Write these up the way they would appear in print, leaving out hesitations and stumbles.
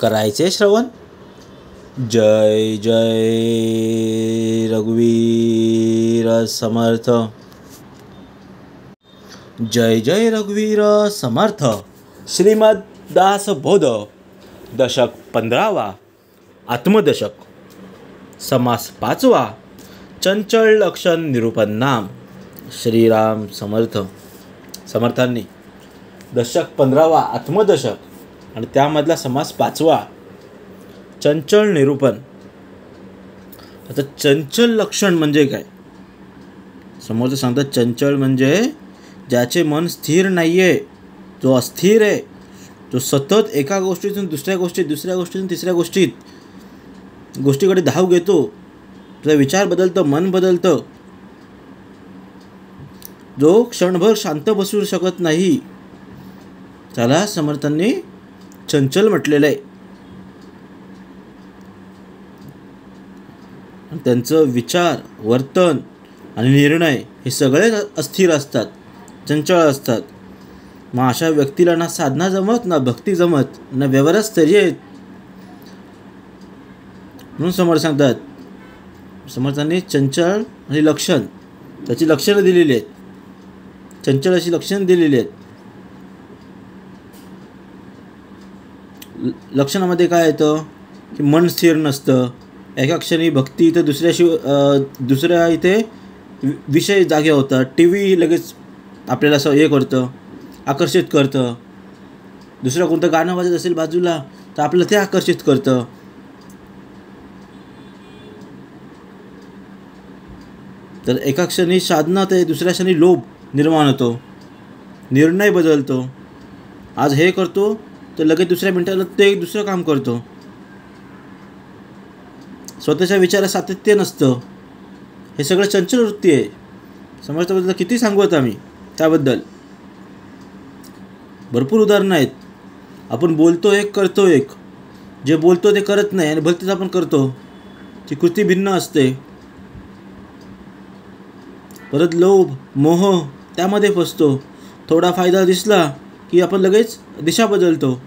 करायचे श्रवण. जय जय रघुवीर समर्थ. जय जय रघुवीर समर्थ. श्रीमद दासबोध दशक 15वा, आत्मदशक, समास 5वा, चंचल लक्षण निरूपण नाम. श्रीराम समर्थ. समर्थांनी दशक 15वा आत्मदशक आणि त्यामधला समास 5वा चंचल निरूपण. आता चंचल लक्षण म्हणजे काय? समोरचं सांगतात चंचल म्हणजे ज्याचे मन स्थिर नाही आहे, जो अस्थिर आहे, जो सतत एका गोष्टीतून दुसऱ्या गोष्टीत, दुसऱ्या गोष्टीतून तिसऱ्या गोष्टीकडे धाव घेतो, त्याचा विचार बदलतं, मन बदलतं, जो क्षणभर शांत बसू शकत नाही, त्याला समर्थांनी चंचल म्हटलेलं आहे. त्यांचं विचार, वर्तन आणि निर्णय हे सगळे अस्थिर असतात, चंचल असतात. मग अशा व्यक्तीला ना साधना जमत, ना भक्ती जमत, ना व्यवहार स्थैर्य आहेत. म्हणून समर्थ सांगतात, समर्थांनी चंचल आणि लक्षण त्याची लक्षणं दिलेली आहेत. चंचल अशी लक्षणं दिलेली आहेत. लक्षणामध्ये काय येतं की मन स्थिर नसतं, एका क्षणी भक्ती तर दुसऱ्या इथे विषय जागे होतात. टी व्ही लगेच आपल्याला असं हे करतं, आकर्षित करतं. दुसरं कोणतं गाणं वाजत असेल बाजूला तर आपल्याला ते आकर्षित करतं. तर एका क्षणी साधना ते दुसऱ्या क्षणी लोभ निर्माण होतो, निर्णय बदलतो. आज हे करतो तर लगेच दुसऱ्या मिनिटाला ते दुसरं काम करतो. स्वतःच्या विचारात सातत्य नसतं. हे सगळं चंचल वृत्ती आहे. समर्थाबद्दल किती सांगू आता आम्ही, त्याबद्दल भरपूर उदाहरणं आहेत. आपण बोलतो एक, करतो एक. जे बोलतो ते करत नाही आणि भलतेच आपण करतो. ती कृती भिन्न असते. परत लोभ, मोह त्यामध्ये फसतो. थोडा फायदा दिसला की आपण लगेच दिशा बदलतो.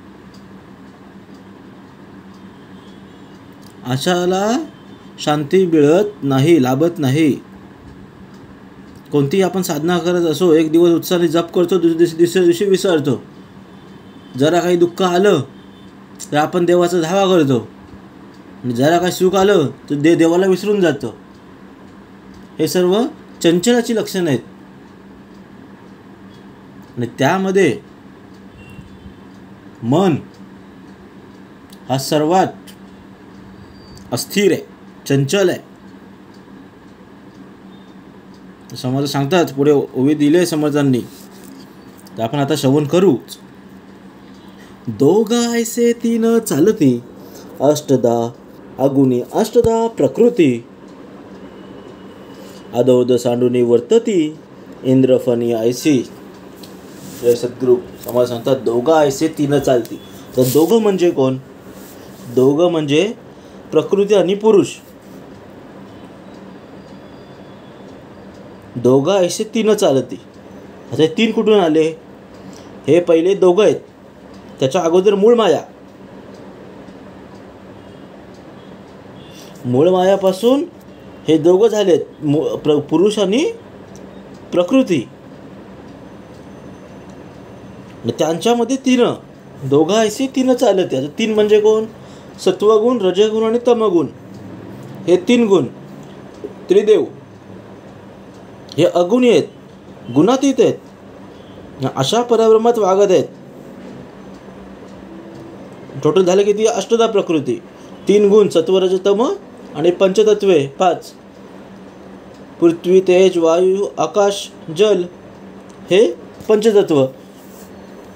अशाला शांती मिळत नाही, लाभत नाही. कोणतीही आपण साधना करत असो, एक दिवस उत्साहाने जप करतो, दुसऱ्या दिवशी विसरतो. जरा काही दुःख आलं तर आपण देवाचा धावा करतो, आणि जरा काही सुख आलं तर देवाला विसरून जातो. हे सर्व चंचलाची लक्षणं आहेत. आणि त्यामध्ये मन हा सर्वात अस्थिर आहे, चंचल आहे. समर्थ सांगतात, पुढे ओवी दिले समर्थांनी, तर आपण आता श्रवण करू. दोघा ऐसे तीन चालती, अष्टदा अगुणी अष्टदा प्रकृती, अदोद सांडुनी वर्तती, इंद्रफणी ऐसी. जय सद्गुरू. समर्थ सांगतात दोघा ऐसे तीन चालती. तर दोघं म्हणजे कोण? दोघं म्हणजे प्रकृती आणि पुरुष. दोघा ऐसे तीन चालती. आता हे तीन कुठून आले? हे पहिले दोघं आहेत, त्याच्या अगोदर मूळ माया. मूळ मायापासून हे दोघं झालेत, पुरुष आणि प्रकृती. त्यांच्यामध्ये तीन, दोघा ऐसे तीन चालते. आता तीन म्हणजे कोण? सत्वगुण, रजगुण आणि तमगुण. हे तीन गुण त्रिदेव. हे अगुणी आहेत, गुणातीत आहेत, अशा परब्रह्मात वागत आहेत. टोटल झाले किती? अष्टदा प्रकृती. तीन गुण, सत्व, रज, तम आणि पंचतत्वे 5. पृथ्वी, तेज, वायू, आकाश, जल हे पंचतत्व.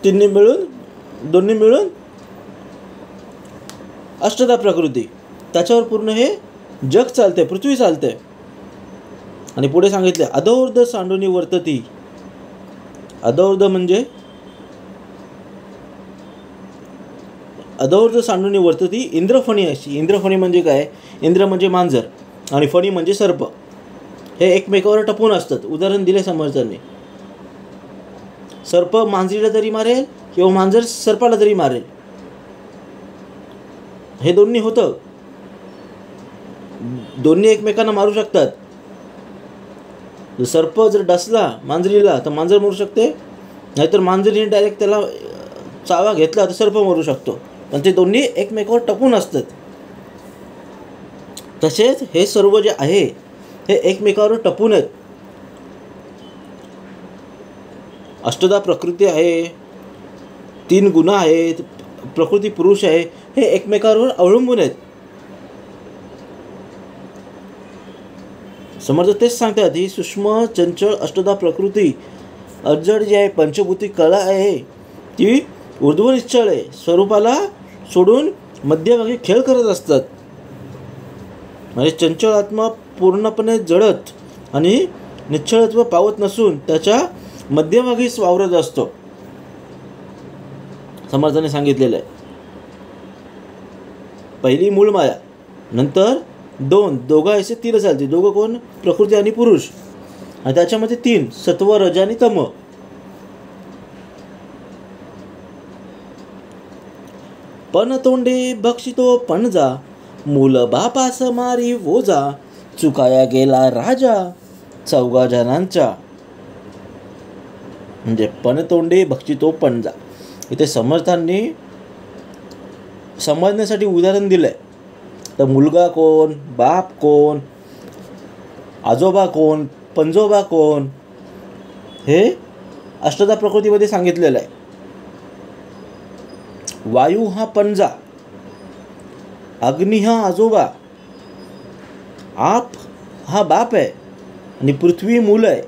दोन्ही मिळून अष्टदा प्रकृती. त्याच्यावर पूर्ण हे जग चालते, पृथ्वी चालते. आणि पुढे सांगितले अधोर्ध सांडुनी वर्तती. अधोर्ध म्हणजे अधोर्ध सांडुनी वर्तती इंद्रफणी अशी. इंद्रफणी म्हणजे काय? इंद्र म्हणजे मांजर आणि फणी म्हणजे सर्प. हे एकमेकावर टपून असतात. उदाहरण दिले समर्थांनी. सर्प मांजरीला तरी मारेल किंवा मांजर सर्पाला तरी मारेल. हे दोन्ही होतं. दोन्ही एकमेकांना मारू शकतात. सर्प जर डसला मांजरीला तर मांजर मरू शकते, नाहीतर मांजरीने डायरेक्ट त्याला चावा घेतला तर सर्प मरू शकतो. पण ते दोन्ही एकमेकावर टपून असतात. तसेच हे सर्व जे आहे हे एकमेकावर टपून आहेत. अष्टधा प्रकृती आहे, 3 गुण आहेत, प्रकृती पुरुष आहे, हे एकमेकावर अवलंबून आहेत. समर्थ तेच सांगतात, ही सूक्ष्म चंचल अष्टधा प्रकृती अजड जी आहे पंचभूती कला आहे ती ऊर्ध्व निश्चळ आहे, स्वरूपाला सोडून मध्यभागी खेळ करत असतात. म्हणजे चंचल आत्मा पूर्णपणे जडत आणि निश्चळत्व पावत नसून त्याच्या मध्यभागीच वावरत असतो. समर्थाने सांगितलेलं आहे. पहिली मूळ माया, नंतर दोघं असे 3 चालते. दोघं कोण? प्रकृती आणि पुरुष. आणि त्याच्यामध्ये 3 सत्व, रज आणि तम. पण तोंडे बक्षितो पणजा, मूल बापास मारी वोजा, चुकाया गेला राजा 4 जणांचा. म्हणजे पणतोंडे बक्षितो पणजा. इथे समर्थांनी समजण्यासाठी उदाहरण दिलंय. तर मुलगा कोण, बाप कोण, आजोबा कोण, पंजोबा कोण, हे अष्टधा प्रकृतीमध्ये सांगितलेलं आहे. वायू हा पंजा, अग्नी हा आजोबा, आप हा बाप आहे आणि पृथ्वी मूल आहे.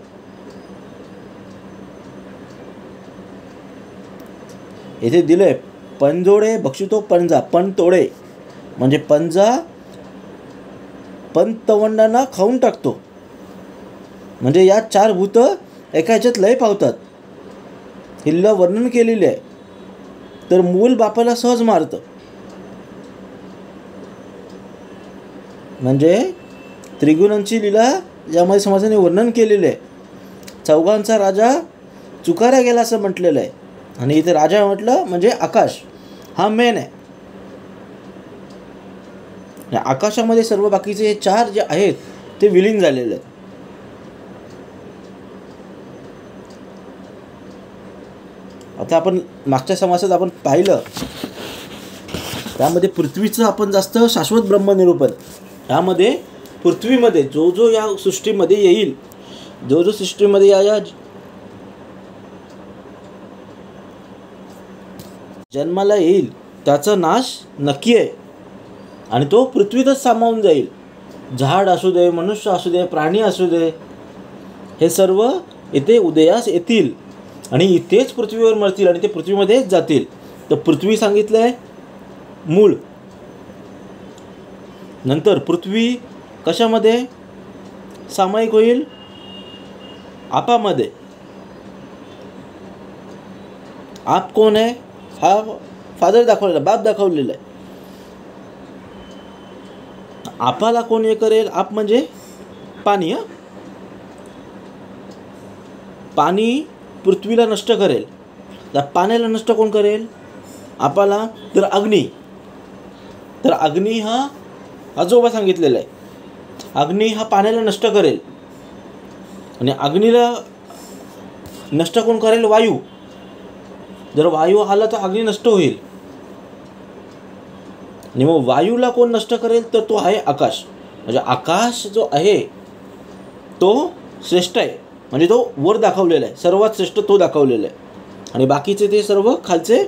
येथे दिलंय पंजोडे बक्षितो पंजा. पणतोडे म्हणजे पंजा पंतवंडांना खाऊन टाकतो. म्हणजे या 4 भूत एका ह्याच्यात लय पावतात. हिला वर्णन केलेले आहे. तर मूल बापाला सहज मारतं. म्हणजे त्रिगुणांची लीला यामध्ये समाजाने वर्णन केलेले आहे. 4 राजा चुकारा गेला असं म्हटलेलं आहे. आणि इथे राजा म्हटलं म्हणजे आकाश हा मेन आहे. आकाशामध्ये सर्व बाकीचे हे 4 जे आहेत ते विलीन झालेले आहेत. आता आपण मागच्या समासात आपण पाहिलं त्यामध्ये पृथ्वीचं आपण जास्त शाश्वत ब्रह्मनिरूपण. त्यामध्ये पृथ्वीमध्ये जो या सृष्टीमध्ये येईल, जो सृष्टीमध्ये या जन्माला येईल त्याचा नाश नक्की आहे आणि तो पृथ्वीतच सामावून जाईल. झाड असू दे, मनुष्य असू दे, प्राणी असू दे, हे सर्व इथे उदयास येतील आणि इथेच पृथ्वीवर मरतील आणि ते पृथ्वीमध्येच जातील. तर पृथ्वी सांगितलं आहे मूळ. नंतर पृथ्वी कशामध्ये सामायिक होईल? आपामध्ये. आप कोण आहे? हा फादर दाखवलेला, बाप दाखवलेला आहे. आपाला कोण हे करेल? आप म्हणजे पाणी. पाणी पृथ्वीला नष्ट करेल. त्या पाण्याला नष्ट कोण करेल? आपाला. तर अग्नी. तर अग्नी हा आजोबा सांगितलेला आहे. अग्नी हा पाण्याला नष्ट करेल आणि अग्नीला नष्ट कोण करेल? वायू. जर वायू आला तर अग्नी नष्ट होईल आणि मग वायूला कोण नष्ट करेल? तर तो आहे आकाश. म्हणजे आकाश जो आहे तो श्रेष्ठ आहे. म्हणजे तो वर दाखवलेला आहे, सर्वात श्रेष्ठ तो दाखवलेला आहे आणि बाकीचे ते सर्व खालचे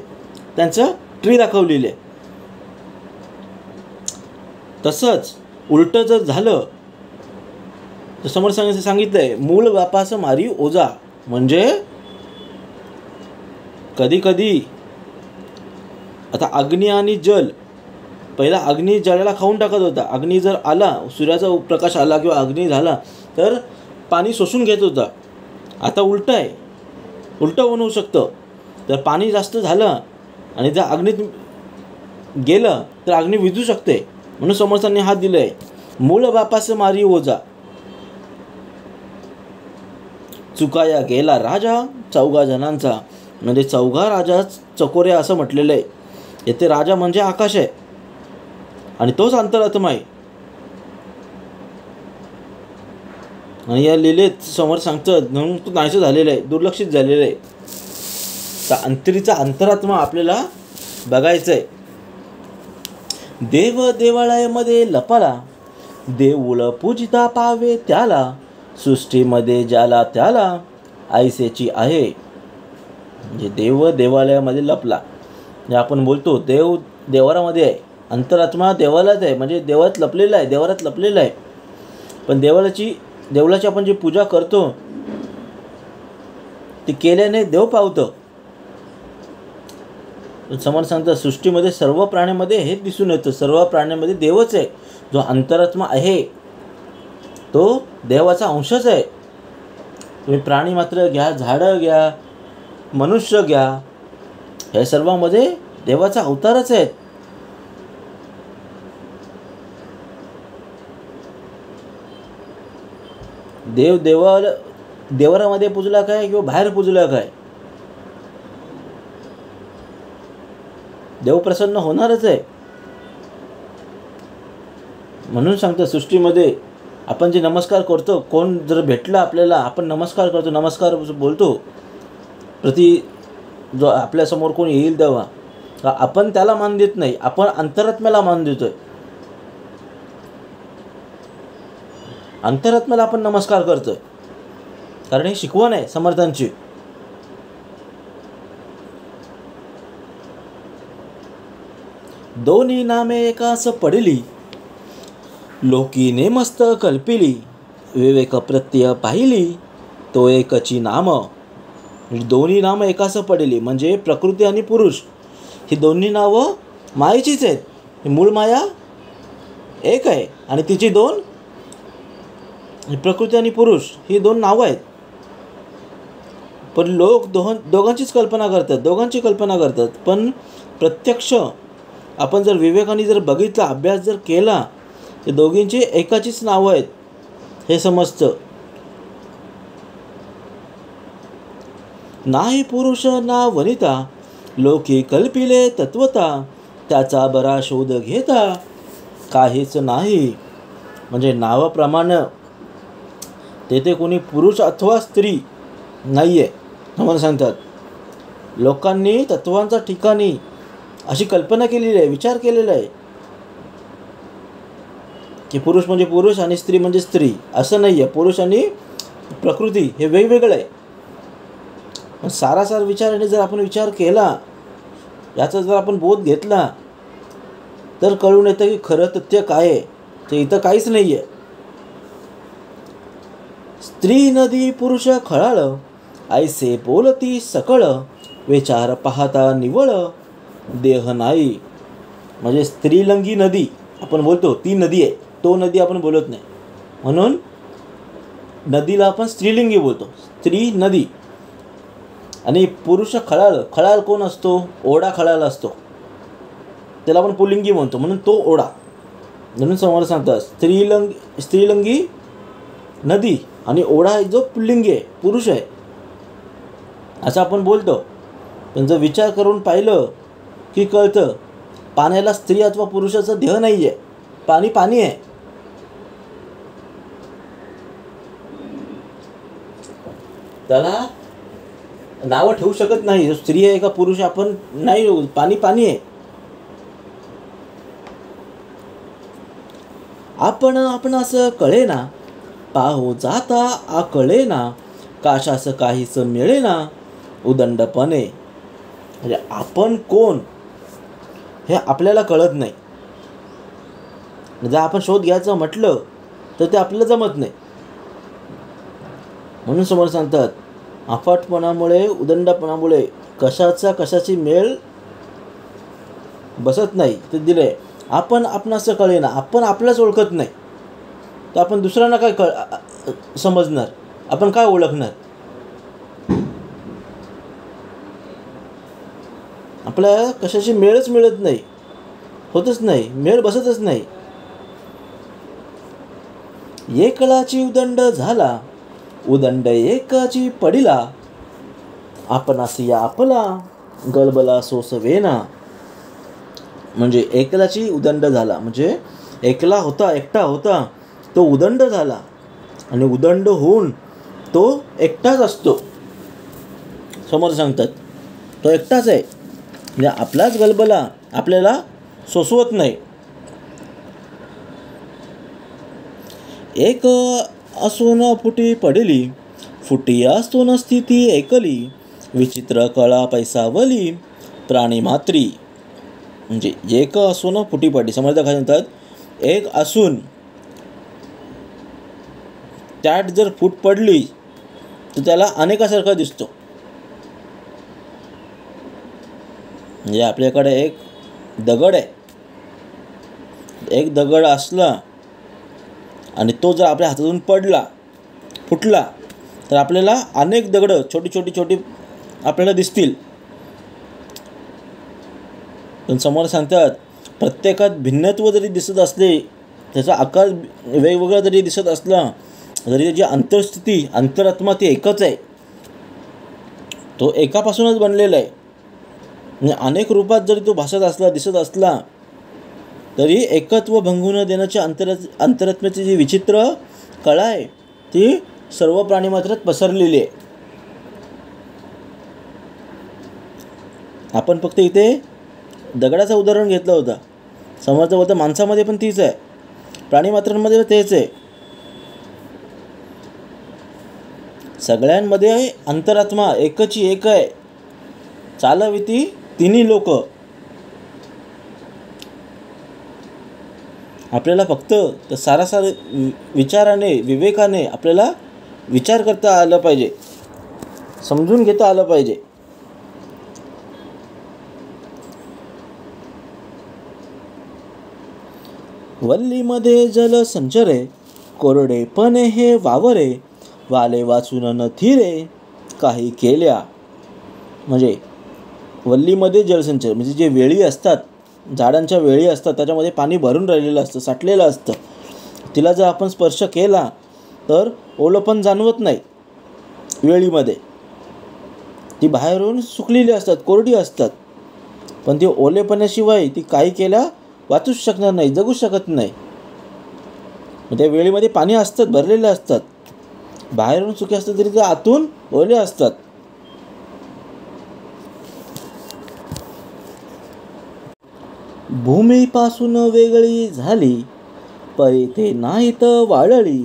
त्यांचं ट्री दाखवलेले आहे. तसंच उलटं जर झालं तर समोर सांगितलं आहे मूळ बापास मारी ओझा. म्हणजे कधी कधी आता अग्नी आणि जल, पहिला अग्नी जळाला खाऊन टाकत होता. अग्नी जर आला, सूर्याचा प्रकाश आला किंवा अग्नी झाला तर पाणी शोषून घेत होता. आता उलटं आहे, उलटं होऊ शकतं. तर पाणी जास्त झालं आणि जर अग्नीत गेलं तर अग्नी विझू शकते. म्हणून समर्थांनी हात दिले आहे मूळ बापास मारी ओझा, चुकाया गेला राजा 4 जणांचा. म्हणजे 4 राजा चकोऱ्या असं म्हटलेलं आहे. येथे राजा म्हणजे आकाश आहे आणि तोच अंतरात्मा आहे. आणि या लिलेत समोर सांगतात म्हणून तो नाहीसं झालेलं आहे, दुर्लक्षित झालेलं आहे. तर अंतरीचा अंतरात्मा आपल्याला बघायचं आहे. देव देवालयामध्ये लपाला, देऊळ पूजिता पावे त्याला, सृष्टीमध्ये ज्याला त्याला ऐसेची आहे. म्हणजे देव देवालयामध्ये लपला, म्हणजे आपण बोलतो देव देवारामध्ये आहे, अंतरात्मा देवालाच आहे, म्हणजे देवात लपलेला आहे, देवारात लपलेला आहे. पण देवळाची आपण जी पूजा करतो ती केल्याने देव पावतं. समोर सांगतात सृष्टीमध्ये सर्व प्राण्यामध्ये हेच दिसून येतं, सर्व प्राण्यामध्ये देवच आहे. जो अंतरात्मा आहे तो देवाचा अंशच आहे. तुम्ही प्राणी मात्र घ्या, झाडं घ्या, मनुष्य घ्या, हे सर्वांमध्ये देवाचा अवतारच आहे. देव देवारामध्ये पूजला काय किंवा बाहेर पूजला काय, देव प्रसन्न होणारच आहे. म्हणून सांगतो सृष्टीमध्ये आपण जे नमस्कार करतो, कोण जर भेटला आपल्याला, आपण नमस्कार करतो, नमस्कार बोलतो जो आपल्यासमोर कोण येईल तेव्हा, आपण त्याला मान देत नाही, आपण अंतरात्म्याला मान देतोय. अंतरात्म्याला आपण नमस्कार करतोय, कारण ही शिकवण आहे समर्थांची. दोन्ही नामे एकास पडली, लोकीने मस्त कल्पिली, विवेक प्रत्यय पाहिली, तो एकची नाम. दोन्ही नामं एकास पडली म्हणजे प्रकृती आणि पुरुष ही दोन्ही नावं मायेचीच आहेत. मूळ माया एक आहे आणि तिची दोन, प्रकृती आणि पुरुष ही दोन नावं आहेत. पण लोक दोघांची कल्पना करतात. पण प्रत्यक्ष आपण जर विवेकाने जर बघितला, अभ्यास जर केला, तर दोघींची एकाचीच नावं आहेत हे समजतं. नाही पुरुष ना वनिता, लोकी कल्पिले तत्वता, त्याचा बरा शोध घेता काहीच नाही. म्हणजे नावाप्रमाणे तेथे कोणी पुरुष अथवा स्त्री नाही आहे म्हणून सांगतात. लोकांनी तत्वांच्या ठिकाणी अशी कल्पना केलेली आहे, विचार केलेला आहे की पुरुष म्हणजे पुरुष आणि स्त्री म्हणजे स्त्री, असं नाही आहे. पुरुष आणि प्रकृती हे वेगवेगळं आहे. सारासार विचाराने जर आपण विचार केला, याचा जर आपण बोध घेतला, तर कळून येतं की खरं तथ्य काय आहे ते इथं काहीच नाही आहे. स्त्री नदी पुरुष खळाळ, ऐसे बोलती सकळ, विचार पाहता निवळ, देह नाही. म्हणजे स्त्रीलिंगी नदी आपण बोलतो ती नदी आहे, तो नदी आपण बोलत नाही. म्हणून नदीला आपण स्त्रीलिंगी बोलतो, स्त्री नदी. आणि पुरुष खळाळ कोण असतो? ओढा खळाळ असतो, त्याला आपण पुल्लिंगी म्हणतो, म्हणून तो ओढा. म्हणून समोर सांगतात स्त्रीलिंगी नदी आणि ओढा जो पुल्लिंगी आहे, पुरुष आहे असं आपण बोलतो. पण जर विचार करून पाहिलं की कळतं पाण्याला स्त्री अथवा पुरुषाचा देह नाही आहे, पाणी आहे. त्याला नावं ठेवू शकत नाही, स्त्री आहे का पुरुष आपण नाही, पाणी आहे. आपण असं कळेना, पाहू जाता आकळेना, काशास काहीच मिळेना उदंडपणे. म्हणजे आपण कोण हे आपल्याला कळत नाही. जर आपण शोध घ्यायचं म्हटलं तर ते आपल्याला जमत नाही. म्हणून समोर सांगतात अफाटपणामुळे, उदंडपणामुळे कशाची मेळ बसत नाही. ते दिले आपण असं कळेना, आपण आपल्याच ओळखत नाही, तर आपण दुसऱ्यांना काय समजणार, आपण काय ओळखणार? आपल्याला कशाची मेळच मिळत नाही, होतच नाही, मेळ बसतच नाही. एकलाची उदंड झाला, उदंड एकाची पडिला, आपणासी आपला गलबला सोसवेना. म्हणजे एकलाची उदंड झाला, म्हणजे एकटा होता तो उदंड झाला आणि उदंड होऊन तो एकटाच असतो. समोर सांगतात तो एकटाच आहे, म्हणजे आपलाच गलबला आपल्याला सोसवत नाही. एक असून फुटी पडली, फुटी असून स्थिती ऐकली, विचित्र कळा पैसावली प्राणी मात्री. म्हणजे एक असून फुटी पडली, समर्थ काय म्हणतात, एक असून त्यात जर फूट पडली तर त्याला अनेकासारखा दिसतो. म्हणजे आपल्याकडे एक दगड आहे, एक दगड असला आणि तो जर आपल्या हातातून फुटला तर आपल्याला अनेक दगडं छोटी आपल्याला दिसतील. पण समोर सांगतात प्रत्येकात भिन्नत्व जरी दिसत असले, त्याचा आकार वेगवेगळा जरी दिसत असला तरी त्याची अंतरस्थिती अंतरात्मा ती एकच आहे. तो एकापासूनच बनलेला आहे. म्हणजे अनेक रूपात जरी तो दिसत असला तरी एकत्व भंगून देण्याच्या अंतरात्म्याची जी विचित्र कळा आहे ती सर्व प्राणीमात्रात पसरलेली आहे. आपण फक्त इथे दगडाचं उदाहरण घेतलं होतं, समर्थ होतं माणसामध्ये पण तीच आहे, प्राणीमात्रांमध्ये तेच आहे. सगळ्यांमध्ये अंतरात्मा एकची एक आहे, चालविती तिन्ही लोक. आपल्याला फक्त सारासार विचाराने विवेकाने आपल्याला विचार करता आलं पाहिजे, समजून घेता आलं पाहिजे. वल्लीमध्ये जल संचरे, कोरडेपणे हे वावरे, वाले वाचून न थिरे काही केल्या. म्हणजे वल्लीमध्ये जलसंचर म्हणजे जे वेळी असतात, झाडांच्या वेळी असतात, त्याच्यामध्ये पाणी भरून राहिलेलं असतं, साठलेलं असतं. तिला जर आपण स्पर्श केला तर ओलंपण जाणवत नाही. वेळीमध्ये ती बाहेरून सुकलेली असतात, कोरडी असतात, पण ती ओलेपणाशिवाय ती काही केल्या वाचूच शकणार नाही, जगू शकत नाही. त्या वेळीमध्ये पाणी असतात, भरलेले असतात, बाहेरून सुके असतात तरी ते आतून ओले असतात. भूमीपासून वेगळी झाली, परिते नाहीत वाळली,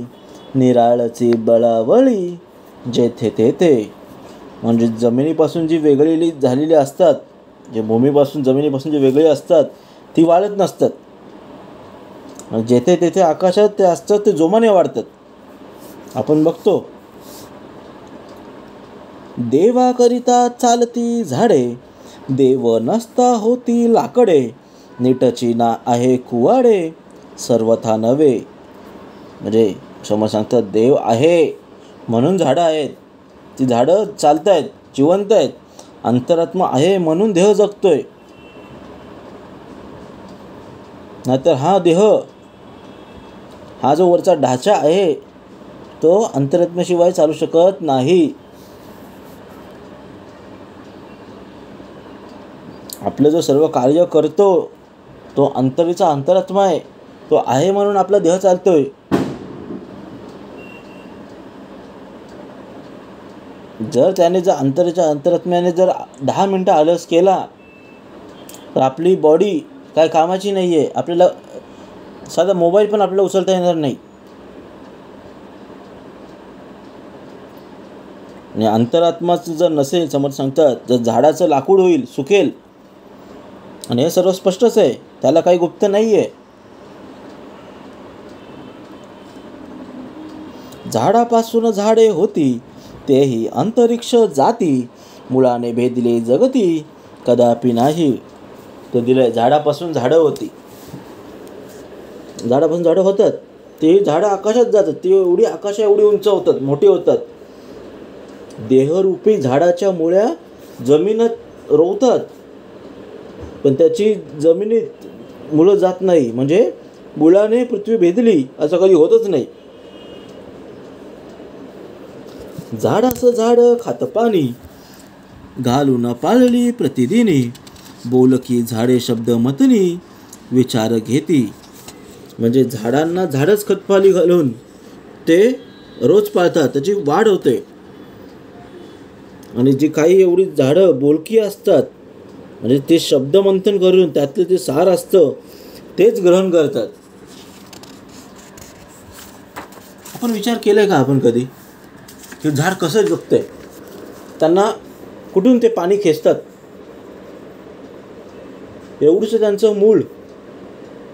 निराळची बळावळी जेथे तेथे. म्हणजे जमिनीपासून जी वेगळी झालेली असतात, जे भूमीपासून जमिनीपासून जे वेगळे असतात ती वाळत नसतात. जेथे तेथे आकाशात ते असतात, ते जोमाने वाढतात. आपण बघतो देवाकरिता चालती झाडे, देव नसता होती लाकडे, नीटची ना आहे कुवाडे सर्वथा नव्हे. म्हणजे समोर सांगतात देव आहे म्हणून झाडं आहेत, ती झाडं चालत आहेत, जिवंत आहेत. अंतरात्मा आहे म्हणून देह जगतोय, नाहीतर हा देह, हा जो वरचा ढाचा आहे तो अंतरात्म्याशिवाय चालू शकत नाही. आपलं जो सर्व कार्य करतो तो अंतरीचा अंतरात्मा आहे, तो आहे म्हणून आपला देह चालतोय. जर त्याने जर अंतरात्म्याने जर 10 मिनटं आलस केला तर आपली बॉडी काय कामाची नाही आहे. आपल्याला साधा मोबाईल पण आपल्याला उचलता येणार नाही. आणि अंतरात्माच जर नसेल, समोर सांगतात जर झाडाचं लाकूड होईल, सुकेल. आणि हे सर्व स्पष्टच आहे, त्याला काही गुप्त नाही आहे. झाडापासून झाडे होती, तेही अंतरिक्ष जाती, मुळाने भेदले जगती कदापि नाही. ते दिलंय, झाडापासून झाडं होती, झाडापासून झाडं होतात, ते झाडं आकाशात जातात, ती एवढी आकाशा एवढी उंच होतात, मोठी होतात. देहरूपी झाडाच्या मुळ्या जमिनीत रोवतात, पण त्याची जमिनीत मुळं जात नाही. म्हणजे मुळाने पृथ्वी भेदली असं कधी होतच नाही. झाडाचं झाड खात पाणी, घालून पाळली प्रतिदिनी, बोलकी झाडे शब्द मतनी विचार घेती. म्हणजे झाडांना झाडच खतपाणी घालून ते रोज पाळतात, त्याची वाढ होते. आणि जी काही एवढी झाडं बोलकी असतात म्हणजे ते शब्द मंथन करून त्यातलं ते सार असतं तेच ग्रहण करतात. आपण विचार केलाय का आपण कधी की झाड कसं जगतंय? त्यांना कुठून ते पाणी खेचतात? एवढंच त्यांचं मूळ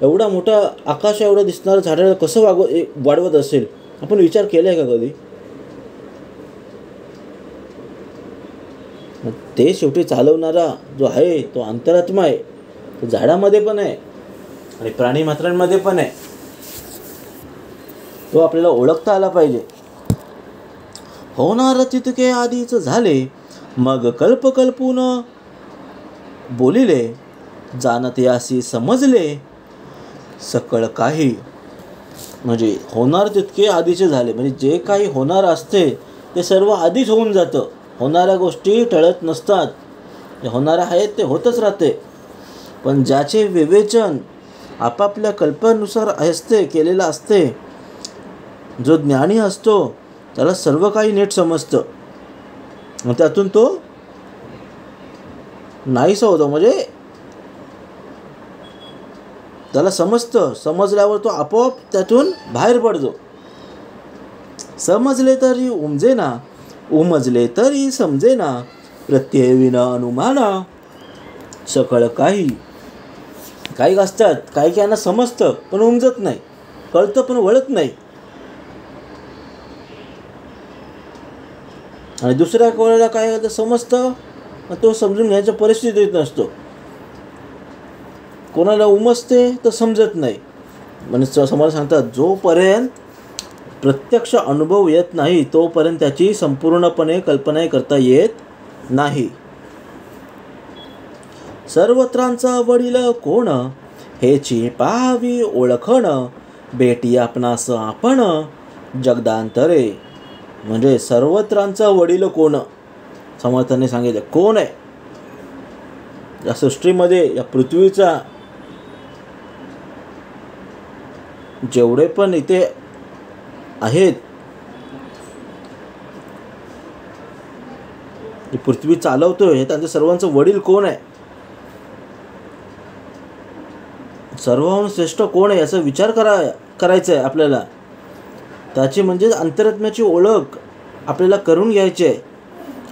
एवढा मोठा आकाश एवढं दिसणारं झाडाला कसं वाढवत असेल? आपण विचार केलाय का कधी? ते शेवटी चालवणारा जो आहे तो अंतरात्मा आहे. तो झाडामध्ये पण आहे आणि प्राणी मात्रांमध्ये पण आहे. तो आपल्याला ओळखता आला पाहिजे. होणार तितके आधीच झाले, मग कल्पकल्पून बोलिले, जाणते असे समजले सकळ काही. म्हणजे होणार तितके आधीचे झाले, म्हणजे जे काही होणार असते ते सर्व आधीच होऊन जातं. होणाऱ्या गोष्टी टळत नसतात. जे होणाऱ्या आहेत ते होतच राहते. पण ज्याचे विवेचन आपापल्या कल्पनेनुसार असते केलेलं असते, जो ज्ञानी असतो त्याला सर्व काही नीट समजतं. मग त्यातून तो नाहीसा होतो. म्हणजे त्याला समजतं. समजल्यावर तो आपोआप त्यातून बाहेर पडतो. समजले तरी उमजेना, उमजले तरी समजेना, प्रत्यय विना अनुमाना सकळ काही. काही असतात काही काहींना समजतं पण उमजत नाही, कळतं पण वळत नाही. आणि दुसऱ्या कोणाला काय समजतं तो समजून घ्यायच्या परिस्थितीत नसतो. कोणाला उमजते तर समजत नाही. म्हणजे समोर सांगतात जोपर्यंत प्रत्यक्ष अनुभव येत नाही तोपर्यंत त्याची संपूर्णपणे कल्पना करता येत नाही. सर्वत्रांचा वडील कोण, हेची पाहावी ओळखण, बेटी आपणास आपण जगदांतरे. म्हणजे सर्वत्रांचा वडील कोण समर्थाने सांगितलं. कोण आहे या सृष्टीमध्ये, या पृथ्वीचा जेवढे पण इथे आहेत, पृथ्वी चालवतोय हे त्यांच्या सर्वांचं वडील कोण आहे? सर्वहून श्रेष्ठ कोण आहे याचा विचार करायचा आहे आपल्याला. त्याची म्हणजे अंतरात्म्याची ओळख आपल्याला करून घ्यायची आहे.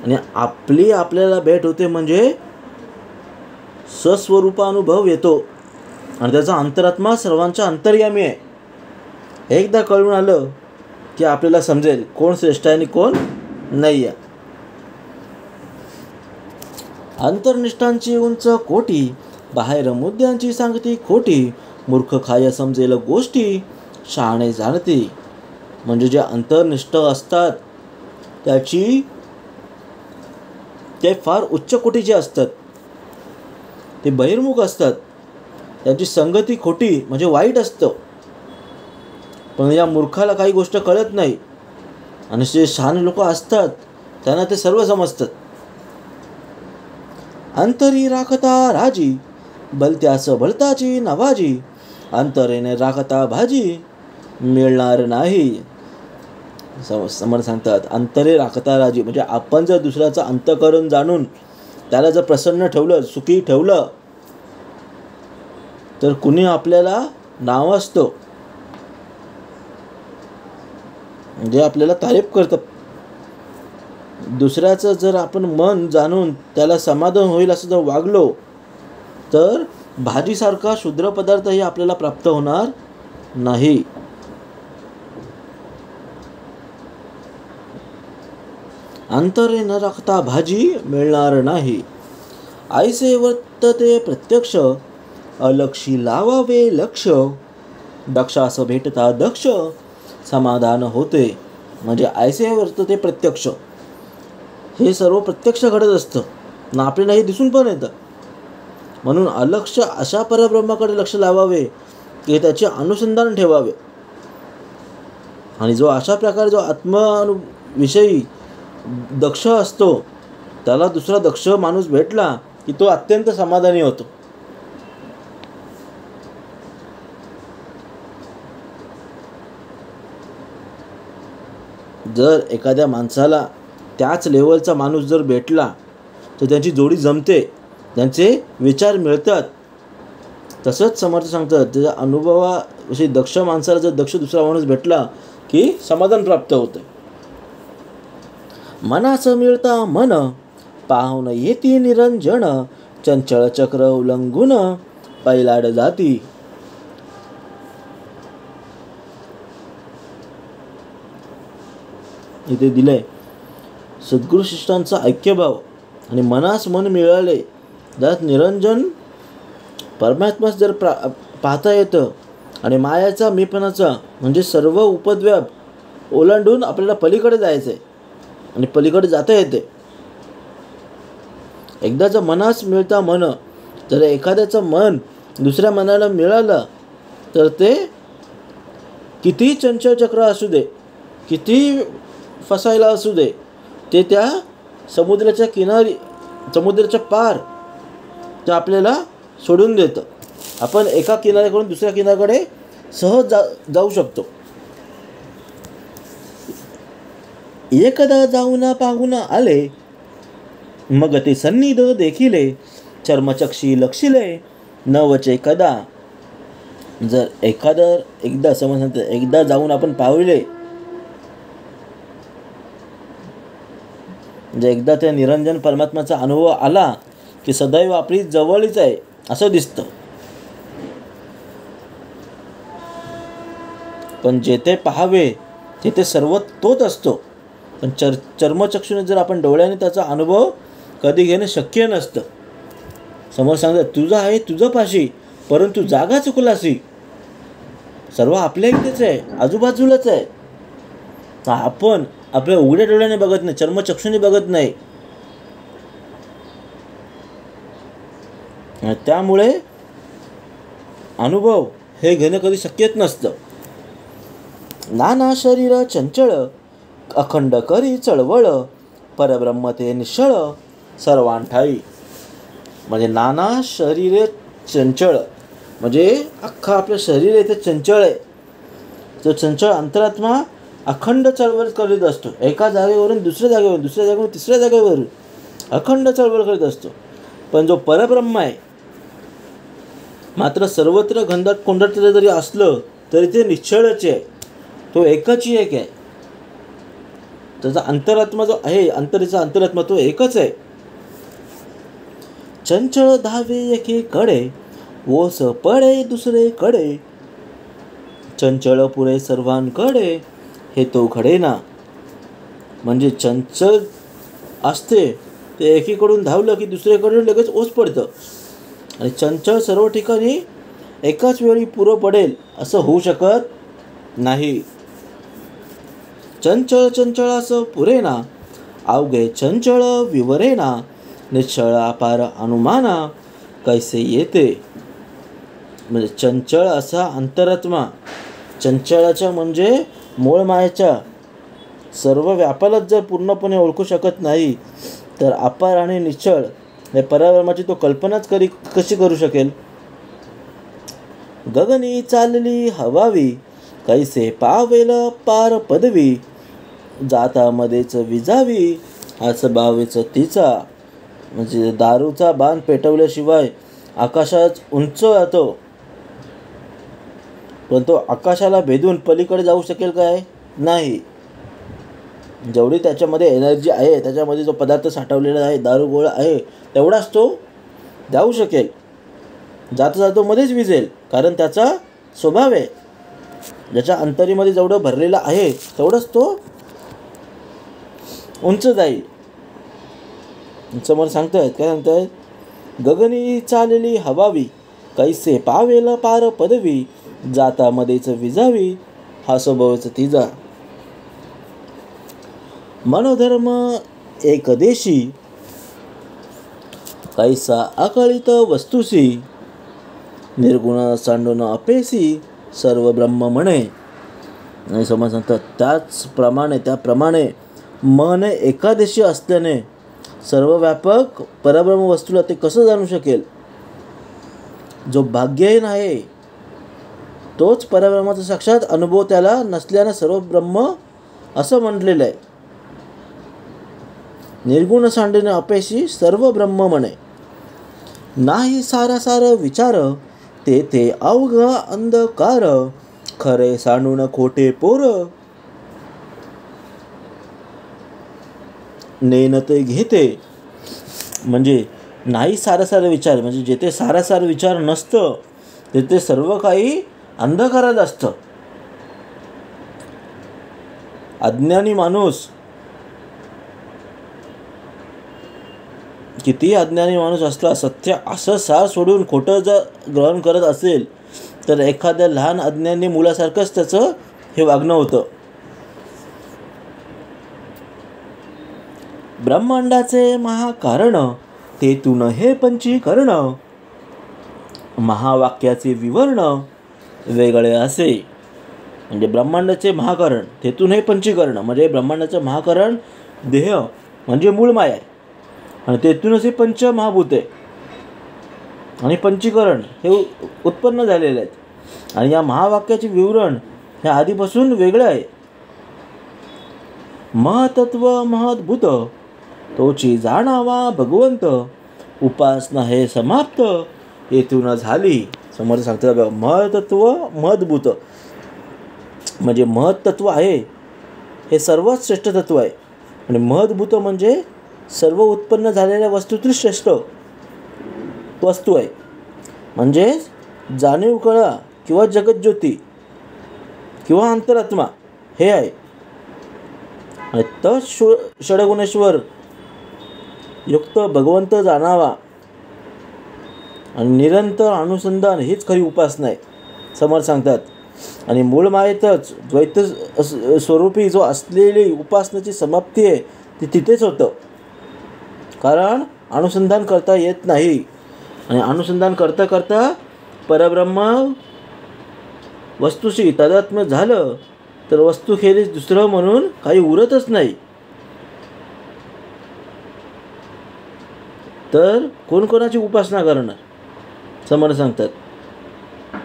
आणि आपल्याला भेट होते म्हणजे सस्वरूपानुभव येतो आणि त्याचा अंतरात्मा सर्वांच्या अंतर्यामी आहे. एकदा कळून आलं की आपल्याला समजेल कोण श्रेष्ठ आहे आणि कोण नाही आहे. अंतर्निष्ठांची उंच कोटी, बाहेर मुद्द्यांची सांगती खोटी, मूर्ख खाय समजेल गोष्टी, शहाणे जाणती. म्हणजे जे अंतर्निष्ठ असतात ते फार उच्च कोटीचे असतात. ते बहिर्मुख असतात. त्यांची संगती खोटी म्हणजे वाईट असतं. पण या मूर्खाला काही गोष्ट कळत नाही आणि जे शहाणे लोक असतात त्यांना ते सर्व समजतात. अंतरी राखता राजी, भलत्यास भलताची नवाजी, अंतरेने राखता भाजी मिळणार नाही. समर्थ सांगतात अंतरे राखता राजी. म्हणजे आपण जर दुसऱ्याचं अंतःकरण जाणून त्याला जर प्रसन्न ठेवलं, सुखी ठेवलं, तर कुणी आपल्याला नाव असतं म्हणजे आपल्याला तारीफ करतं. दुसऱ्याचं जर आपण मन जाणून त्याला समाधान होईल असं जर वागलो तर भाजीसारखा शुद्र पदार्थही आपल्याला प्राप्त होणार नाही. अंतरे न राखता भाजी मिळणार नाही. ऐसे वर्तते प्रत्यक्ष, अलक्षी लावावे लक्ष, दक्षास भेटता दक्ष समाधान होते. म्हणजे ऐसे वर्तते प्रत्यक्ष, हे सर्व प्रत्यक्ष घडत असतं ना, आपल्याला हे दिसून पण येतं. म्हणून अलक्ष अशा परब्रह्माकडे लक्ष लावावे की त्याचे अनुसंधान ठेवावे. आणि जो अशा प्रकारे जो आत्मविषयी दक्ष असतो त्याला दुसरा दक्ष माणूस भेटला की तो अत्यंत समाधानी होतो. जर एखाद्या माणसाला त्याच लेवलचा माणूस जर भेटला तर त्यांची जोडी जमते, त्यांचे विचार मिळतात. तसंच समर्थ सांगतात, त्याच्या अनुभवाविषयी दक्ष माणसाला जर दक्ष दुसरा माणूस भेटला की समाधान प्राप्त होतं. मनाचं मिळता मन पाहुन येती निरंजन, चंचळ चक्र उल्लंघून पैलाड जाती. इथे दिलंय सद्गुरु शिष्टांचा ऐक्यभाव आणि मनास मन मिळाले, त्यात निरंजन परमात्मास जर पाहता येतं आणि मायाचा मीपणाचा म्हणजे सर्व उपद्व्याप ओलांडून आपल्याला पलीकडे जायचं आहे आणि पलीकडे जाता येते. एकदाचं मनास मिळता मन, जर एखाद्याचं मन दुसऱ्या मनाला मिळालं तर ते किती चंचल चक्र असू दे, किती फसायला असू दे, ते त्या समुद्राच्या किनारी, समुद्राच्या पार ते आपल्याला सोडून देतं. आपण एका किनाऱ्याकडून दुसऱ्या किनाऱ्याकडे सहज जाऊ शकतो. एकदा जाऊन पाहून आले, मग ते सन्निध देखिले, चर्मचक्षी लक्षिले नवचे कदा. जर एकदा समज एकदा जाऊन आपण पाहिले, म्हणजे एकदा त्या निरंजन परमात्म्याचा अनुभव आला की सदैव आपली जवळच आहे असं दिसतं. पण जेथे पाहावे तेथे सर्व तोच असतो. पण चर्मचक्षुने जर आपण डोळ्याने त्याचा अनुभव कधी घेणं शक्य नसतं. समोर सांगतात तुझं आहे तुझं पाशी, परंतु जागा चुकलासी. सर्व आपल्या इथेच आहे, आजूबाजूलाच आहे. आपण आपल्या उघड्या डोळ्याने बघत नाही, चर्मचक्षुने बघत नाही. त्यामुळे अनुभव हे घेणं कधी शक्यच नसतं. नाना शरीर चंचळ अखंड करी चळवळ, परब्रह्म ते निश्चळ सर्वांठाई. म्हणजे नाना शरीरे चंचळ म्हणजे अख्खा आपलं शरीर आहे ते चंचळ आहे. तो चंचळ अंतरात्मा अखंड चळवळ करीत असतो. एका जागेवरून दुसऱ्या जागेवर, दुसऱ्या जागेवरून तिसऱ्या जागेवरून अखंड चळवळ करीत असतो. पण जो परब्रह्म आहे मात्र सर्वत्र गंधात कोंडाटलेलं जरी असलं तरी ते निश्चळच आहे, तो एकच एक आहे. त्याचा अंतरात्मा जो आहे, अंतरीचा अंतरात्मा तो एकच आहे. चंचळ धावे एकीकडे, ओस पडे दुसरेकडे, चंचळ पुरे सर्वांकडे, हे तो घडेना. म्हणजे चंचल असते ते एकीकडून धावलं की दुसरीकडून लगेच ओस पडतं. आणि चंचल सर्व ठिकाणी एकाच वेळी पुरं पडेल असं होऊ शकत नाही. चंचळ चंचळास पुरेना, अवघे चंचळ विवरेना, निश्चळ अपार अनुमाना कैसे येते. म्हणजे चंचळ असा अंतरात्मा, चंचळाच्या म्हणजे मूळ मायेच्या सर्व व्यापालाच जर पूर्णपणे ओळखू शकत नाही तर अपार आणि निश्चळ या परब्रह्माची तो कल्पनाच कशी करू शकेल. गगनी चालली हवावी, कैसे पावेल पार पदवी, जाता मध्येच विजावी, हाच भावेच तिचा. म्हणजे दारूचा बाण पेटवल्याशिवाय आकाशात उंच जातो, पण तो आकाशाला भेदून पलीकडे जाऊ शकेल काय? नाही. जेवढी त्याच्यामध्ये एनर्जी आहे, त्याच्यामध्ये जो पदार्थ साठवलेला आहे, दारू गोळा आहे, तेवढाच तो जाऊ शकेल. जाता जातो मध्येच विजेल, कारण त्याचा स्वभाव आहे. ज्याच्या अंतरीमध्ये जेवढं भरलेलं आहे तेवढंच तो उंच जाईल. समोर सांगतायत काय सांगतायत, गगनी चालली हवावी, कैसे पावेल पार पदवी, जाता मध्येच विजावी, हा स्वभावच तिचा. मनोधर्म एकदेशी, कैसा अकळित वस्तुसी, निर्गुण सांडून अपेसी, सर्व ब्रह्म म्हणे. आणि समज सांगतात त्याप्रमाणे मन एकादेशी असल्याने सर्व व्यापक परब्रह्म वस्तूला ते कसं जाणू शकेल? जो भाग्यहीन आहे तोच परब्रह्माचा साक्षात अनुभव त्याला नसल्यानं सर्व ब्रह्म असं म्हटलेलं आहे. निर्गुण सांडणे अपेशी सर्व ब्रह्म म्हणे. नाही सारासार विचार ते अवघ अंधकार, खरे सांडून खोटे पोर. नेनते घेते म्हणजे नाही सारासार विचार, म्हणजे जेथे सारासार विचार नसतं तेथे सर्व काही अंधकारात असतं. अज्ञानी माणूस, किती अज्ञानी माणूस असला, सत्य असं सार सोडून खोटं जर ग्रहण करत असेल तर एखाद्या लहान अज्ञानी मुलासारखंच त्याचं हे वागणं होतं. ब्रह्मांडाचे महाकारण तेथून हे पंचीकरण, महावाक्याचे विवरण वेगळे असे. म्हणजे ब्रह्मांडाचे महाकारण तेथून हे पंचीकरण, म्हणजे ब्रह्मांडाचं महाकारण देह म्हणजे मूळ माया आहे आणि तेथूनच हे पंचमहाभूते आणि पंचीकरण हे उत्पन्न झालेले आहेत. आणि या महावाक्याचे विवरण हे आधीपासून वेगळे आहे. महतत्व महद्भूत तोची जाणावा भगवंत, उपासना हे समाप्त येथून झाली. समर्थ सांगतात बघा, महतत्व महद्भूत म्हणजे महत्त्व आहे हे सर्वात श्रेष्ठ तत्व आहे. आणि महद्भूत म्हणजे सर्व उत्पन्न झालेल्या वस्तूतील श्रेष्ठ वस्तू आहे. म्हणजे जाणीव कळा किंवा जगज्योती किंवा अंतरात्मा हे आहे. आणि षडगुणेश्वर युक्त भगवंत जाणावा आणि निरंतर अनुसंधान हीच खरी उपासना आहे. समर्थ सांगतात. आणि मूळ मायेतच द्वैत स्वरूपी जो असलेली उपासनेची समाप्ती आहे ती तिथेच होतं. कारण अनुसंधान करता येत नाही. आणि अनुसंधान करता करता परब्रह्म वस्तूशी तादात्म्य झालं तर वस्तूखेरीज दुसरं म्हणून काही उरतच नाही. तर कोणकोणाची उपासना करणार? समर्थ सांगतात.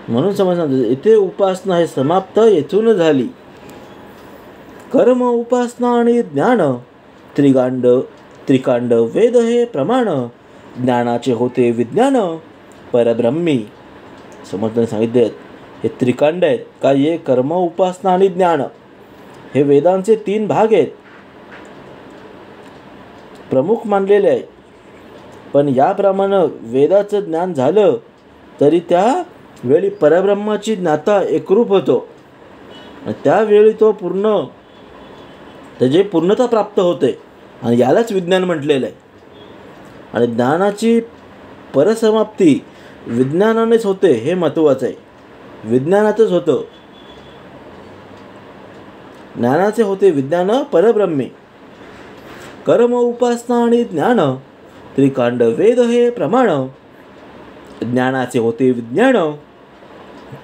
म्हणून समर्थ सांगतात इथे उपासना हे समाप्त येथून झाली. कर्म उपासना आणि ज्ञान त्रिकांड वेद हे प्रमाण, ज्ञानाचे होते विज्ञान परब्रह्मी. समर्थाने सांगितले हे त्रिकांड आहेत का? हे कर्म उपासना आणि ज्ञान हे वेदांचे 3 भाग आहेत, प्रमुख मानलेले आहे. पण याप्रमाणे वेदाचं ज्ञान झालं तरी त्या वेळी परब्रह्माची ज्ञाता एकरूप होतो. त्यावेळी तो त्याची पूर्णता प्राप्त होते आणि यालाच विज्ञान म्हटलेलं आहे. आणि ज्ञानाची परसमाप्ती विज्ञानानेच होते हे महत्त्वाचं आहे. विज्ञानातच होतं. ज्ञानाचे होते विज्ञान परब्रह्मी. कर्म उपासना आणि ज्ञान त्रिकांड वेद हे प्रमाण, ज्ञानाचे होते विज्ञान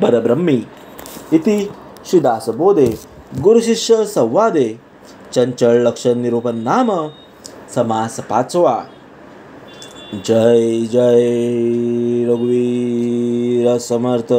परब्रह्मी. इति श्रीदासबोधे गुरुशिष्य संवादे चंचल लक्षण निरूपण नाम समास 5वा. जय जय रघुवीर समर्थ.